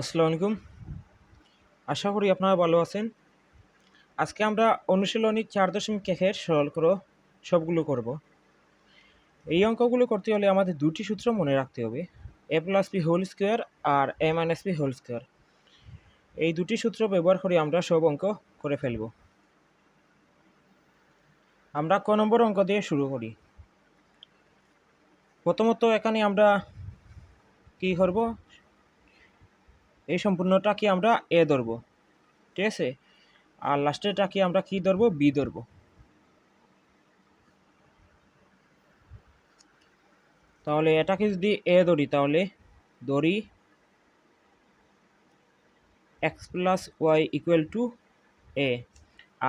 আসসালামু আলাইকুম। আশা করি আপনারা ভালো আছেন। আজকে আমরা অনুশীলনী 4.1 এর সরল করো সবগুলো করব। এই অঙ্কগুলো করতে হলে আমাদের দুটি সূত্র মনে রাখতে হবে, a plus B whole square আর a minus B whole square. এই দুটি সূত্র ব্যবহার করে আমরা সব অঙ্ক করে ফেলব। আমরা ক নম্বর অঙ্ক দিয়ে শুরু করি। প্রথমত এখানে আমরা কি করব, এই সম্পূর্ণটাকে আমরা a ধরব, ঠিক আছে, আর লাস্টেরটাকে আমরা কি ধরব, b ধরব। তাহলে এটাকে যদি a ধরি তাহলে ধরি x plus Y equal to a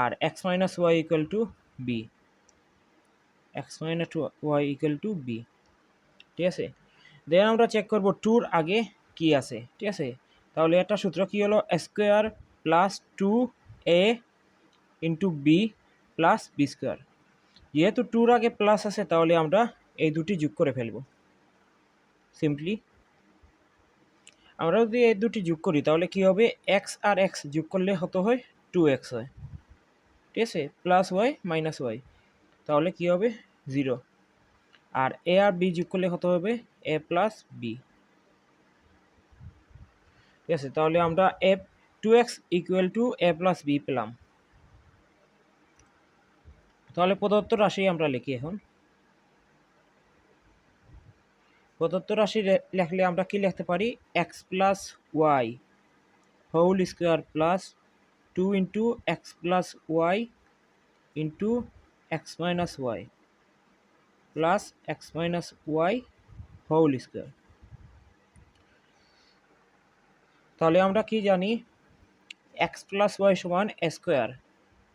আর x minus Y equal to b, x minus Y equal to b, ঠিক আছে। দেন আমরা চেক করব টুর আগে কি আছে, ঠিক আছে। তাহলে একটা সূত্র কি হলো, square plus 2a into B plus B square. যেহেতু টুর আগে প্লাস আছে তাহলে আমরা এই দুটি যোগ করে ফেলব সিম্পলি। আমরা যদি এই দুটি যোগ করি তাহলে কি হবে, এক্স আর এক্স যোগ করলে হতে হয় 2x হয়, ঠিক আছে, প্লাস ওয়াই মাইনাস ওয়াই, তাহলে কি হবে 0। আর এ আর বি যোগ করলে হতে হবে এ প্লাস বি, ঠিক আছে। তাহলে আমরা A 2x equal to A plus B পেলাম। তাহলে প্রদত্ত রাশি আমরা লিখি এখন। প্রদত্ত রাশি লিখলে আমরা কি লিখতে পারি, X plus Y whole square plus 2 into X plus Y into X minus Y plus X minus Y whole square. তাহলে আমরা কি জানি, এক্স প্লাস ওয়াই সমান square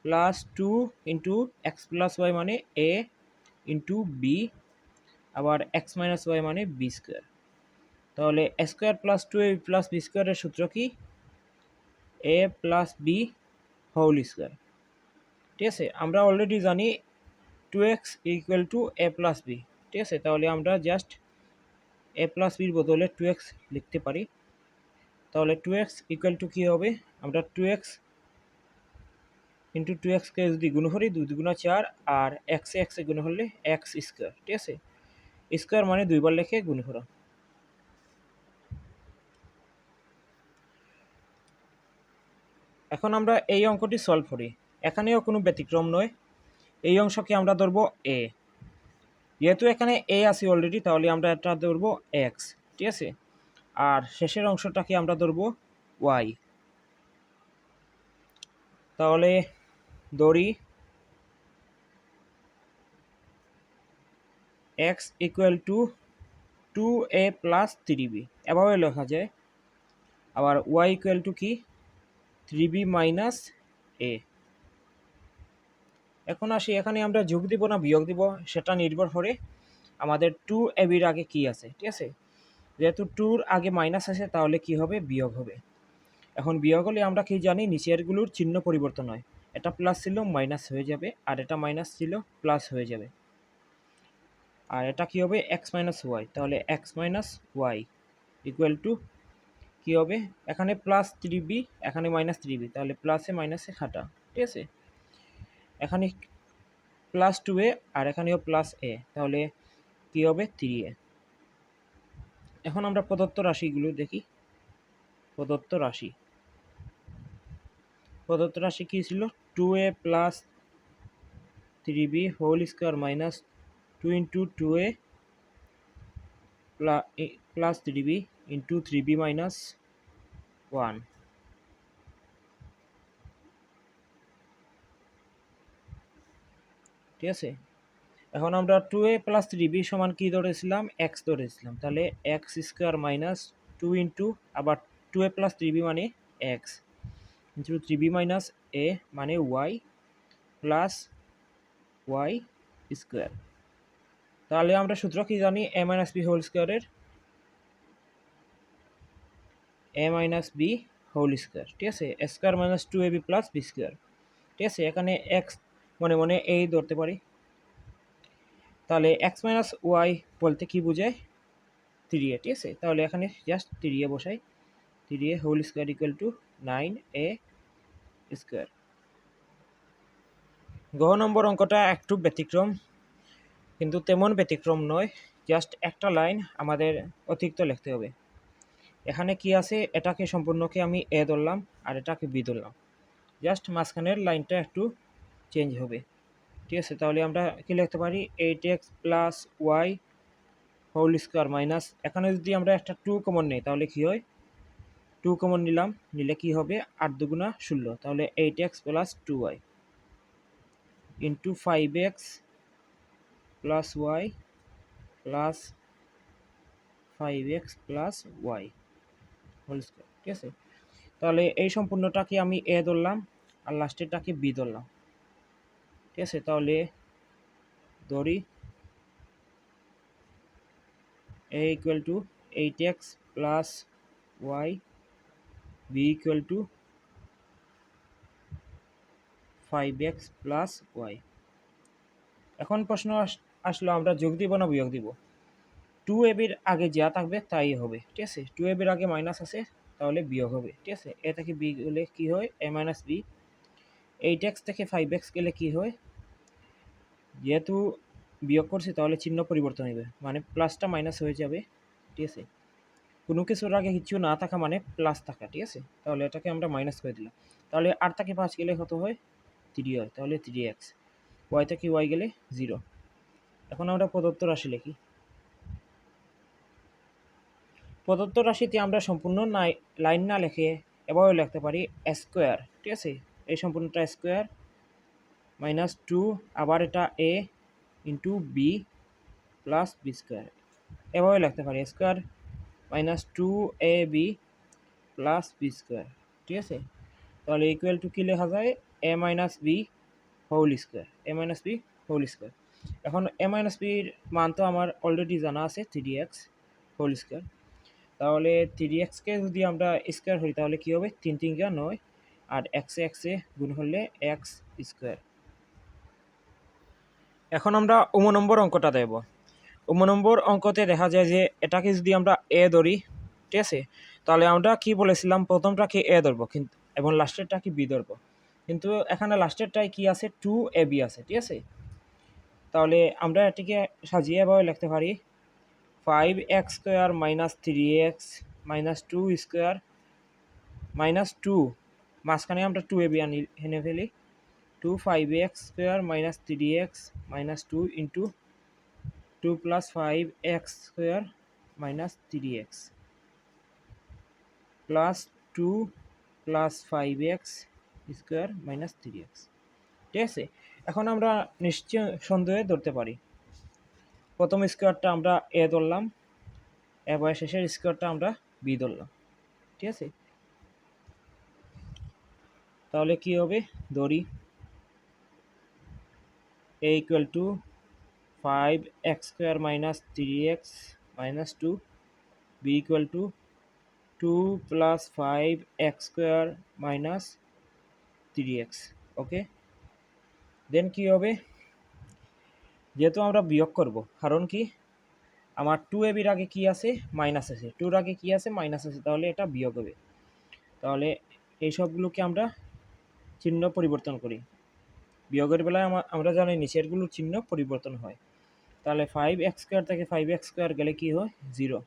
plus 2 into X plus Y মানে এ ইন্টু বি, আবার X minus Y মানে B square. তাহলে square plus 2a plus B স্কোয়ারের সূত্র কি, A plus B whole square, ঠিক আছে। আমরা অলরেডি জানি 2x equal to A plus B, ঠিক আছে। তাহলে আমরা জাস্ট এ প্লাস বির বদলে 2x লিখতে পারি। তাহলে 2x ইকুয়াল টু কী হবে, আমরা 2x ইন্টু 2xকে যদি গুণ করি 2 দুগুণা 4 আর এক্সে এক্সে গুণ করলে এক্স স্কোয়ার, ঠিক আছে। স্কোয়ার মানে দুইবার লেখে গুণ করা। এখন আমরা এই অঙ্কটি সলভ করি। এখানেও কোনো ব্যতিক্রম নয়। এই অংশকে আমরা ধরবো এ, যেহেতু এখানে এ আছে অলরেডি তাহলে আমরা এটা ধরবো এক্স, ঠিক আছে। আর শেষের অংশটাকে আমরা ধরবো ওয়াই। তাহলে ধরি x equal to 2a plus 3b, এভাবে লেখা যায়। আবার ওয়াই ইকুয়াল টু কি, 3b মাইনাস এ। এখন আসি, এখানে আমরা যোগ দিব না বিয়োগ দিব সেটা নির্ভর করে আমাদের 2ab-র আগে কি আছে, ঠিক আছে। যেহেতু 2-র আগে মাইনাস আছে তাহলে কি হবে, বিয়োগ হবে। এখন বিয়োগ হলে আমরা কি জানি, নিচেরগুলোর চিহ্ন পরিবর্তন হয়। এটা প্লাস ছিল মাইনাস হয়ে যাবে, আর এটা মাইনাস ছিল প্লাস হয়ে যাবে। আর এটা কি হবে, এক্স মাইনাস ওয়াই, তাহলে X minus Y equal to কী হবে, এখানে প্লাস 3b এখানে মাইনাস 3b, তাহলে প্লাসে মাইনাসে কাটা, ঠিক আছে। এখানে প্লাস 2a আর এখানেও প্লাস a, তাহলে কী হবে 3a। এখন আমরা প্রদত্ত রাশিগুলো দেখি। প্রদত্ত রাশি কী ছিল, 2a plus 3b whole square minus 2 into 2a plus 3b into 3b minus 1, ঠিক আছে। এখন আমরা 2a প্লাস 3b সমান কি ধরেছিলাম, এক্স ধরেছিলাম, তাহলে এক্স স্কোয়ার মাইনাস 2 ইন্টু আবার 2a প্লাস 3b মানে এক্স ইন্টু 3b মাইনাস এ মানে ওয়াই প্লাস ওয়াই স্কোয়ার। তাহলে আমরা সূত্র কি জানি, এ মাইনাস বি হোল স্কোয়ারের, A minus B whole square, ঠিক আছে। Square minus 2ab plus B square, ঠিক আছে। এখানে এক্স মনে মনে এই ধরতে পারি। তাহলে এক্স মাইনাস ওয়াই বলতে কি বোঝায়, 3a, ঠিক আছে। তাহলে এখানে জাস্ট 3a বসাই, 3a whole square equal to 9a square. গ নম্বর অঙ্কটা একটু ব্যতিক্রম, কিন্তু তেমন ব্যতিক্রম নয়, জাস্ট একটা লাইন আমাদের অতিরিক্ত লিখতে হবে। এখানে কি আছে, এটাকে সম্পূর্ণকে আমি এ ধরলাম আর এটাকে বি ধরলাম, জাস্ট মাঝখানের লাইনটা একটু চেঞ্জ হবে। ঠিক আছে, তাহলে আমরা কি লিখতে পারি, 8x plus Y whole square minus, এখানে যদি আমরা একটা 2 কমন নিই তাহলে কি হয়, 2 কমন নিলাম, নিলে কি হবে 8 দুগুণা 16, তাহলে 8x plus 2y into 5x plus Y plus 5x plus Y whole square. ঠিক আছে, তাহলে এই সম্পূর্ণটাকে আমি এ ধরলাম আর লাস্টেরটাকে বি ধরলাম। ঠিক আছে, তাহলে ধরি a equal to 8x plus Y, B equal to 5x plus Y. এখন প্রশ্ন আসলো আমরা যোগ দিব না বিয়োগ দিব। 2ab-র আগে যা থাকবে তাই হবে। ঠিক আছে, 2ab-র আগে মাইনাস আছে তাহলে বিয়োগ হবে। ঠিক আছে, এ থেকে বি গেলে কি হয়, a মাইনাস বি। 8x থেকে 5x গেলে কি হয়, যেহেতু বিয়োগ করছি তাহলে চিহ্ন পরিবর্তন হবে, মানে প্লাসটা মাইনাস হয়ে যাবে। ঠিক আছে, কোনো কিছুর আগে কিছু না থাকা মানে প্লাস থাকা। ঠিক আছে, তাহলে এটাকে আমরা মাইনাস করে দিলাম, তাহলে 8 থেকে 5 গেলে কত হয়, 3 হয়, তাহলে 3x। ওয়াই থেকে ওয়াই গেলে 0। এখন আমরা প্রদত্ত রাশি লিখি। প্রদত্ত রাশিতে আমরা সম্পূর্ণ লাইন না লিখে এভাবে লিখতে পারি স্কোয়ার। ঠিক আছে, এই সম্পূর্ণটা স্কোয়ার মাইনাস 2, আবার এটা a into B plus B square, এভাবে লিখতে পারি square minus 2ab plus B square. ঠিক আছে, তাহলে ইকুয়াল টু কী লেখা যায়, a minus B whole square, a minus B whole square. এখন a মাইনাস বির মান তো আমার অলরেডি জানা আছে 3x হোল স্কোয়ার, তাহলে 3xকে যদি আমরা স্কোয়ার করি তাহলে কী হবে, 3 3 9, আর এক্সে গুণ হলে x স্কোয়ার। এখন আমরা নম্বর অঙ্কটা দেব। নম্বর অঙ্কতে দেখা যায় যে এটাকে যদি আমরা এ ধরি, ঠিক আছে, তাহলে আমরা কি বলেছিলাম, প্রথমটাকে এ ধরবো কিন্তু, এবং লাস্টেরটাকে বি ধরবো, কিন্তু এখানে লাস্টেরটাই কি আছে, 2ab আছে। ঠিক আছে, তাহলে আমরা এটিকে সাজিয়ে এভাবে লিখতে পারি 5x square minus 3x minus 2 square minus 2, মাঝখানে আমরা 2ab এনে ফেলি, 2 5x square minus 3x minus 2 into 2 plus 5x square minus 3x plus 2 plus 5x square minus 3x। ঠিক আছে, এখন আমরা নিশ্চয় সন্দেহে ধরতে পারি, প্রথম স্কোয়ারটা আমরা এ ধরলাম, এবার শেষের স্কোয়ারটা আমরা বি ধরলাম। ঠিক আছে, তাহলে কি হবে, ধরি a equal to 5x square minus 3x minus 2, b equal to 2 plus 5x square minus 3x। ওকে, দেন কি হবে, যেহেতু আমরা বিয়োগ করব, কারণ কি আমার 2ab-র আগে কি আছে, মাইনাস আছে, 2-র আগে কি আছে, মাইনাস আছে, তাহলে এটা বিয়োগ হবে। তাহলে এই সবগুলোকে আমরা চিহ্ন পরিবর্তন করি, বিয়োগের বেলায় আমরা জানি নিচেরগুলোর চিহ্ন পরিবর্তন হয়। তাহলে 5x স্কোয়ার থেকে 5x স্কোয়ার গেলে কি হয়, 0।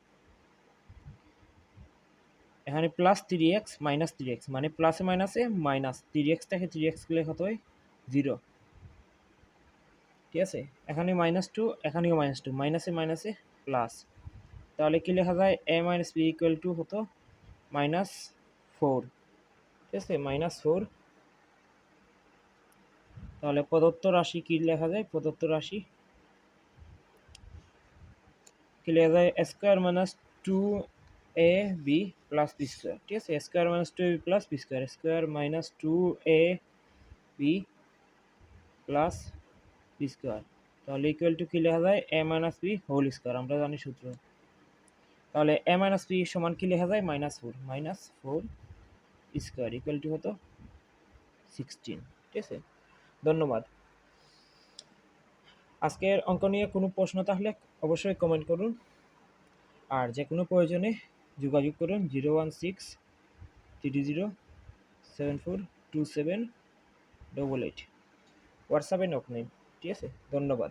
এখানে প্লাস 3x মাইনাস 3x, মানে প্লাসে মাইনাসে মাইনাস, 3x থেকে 3x গেলে কত হয়, 0। ঠিক আছে, এখানে -2, এখানেও -2, মাইনাসে মাইনাসে প্লাস, তাহলে কি লেখা যায়, a minus B equal to হতো -4। ঠিক আছে, -4। তাহলে প্রদত্ত রাশি কি লেখা যায়, প্রদত্ত রাশি কি লেখা যায়, square minus 2ab plus B square. ঠিক আছে, square minus 2ab plus B square, square minus 2ab plus B square, তাহলে ইকুয়াল টু কি লেখা যায়, a minus B whole square, আমরা জানি সূত্র। তাহলে a মাইনাস বি সমান কি লেখা যায়, -4 স্কোয়ার ইকুয়াল টু হতো 16। ঠিক আছে, ধন্যবাদ। আজকের অঙ্ক নিয়ে কোনো প্রশ্ন থাকলে অবশ্যই কমেন্ট করুন, আর যে কোনো প্রয়োজনে যোগাযোগ করুন 016 30742788 হোয়াটসঅ্যাপে নক নেই। ঠিক আছে, ধন্যবাদ।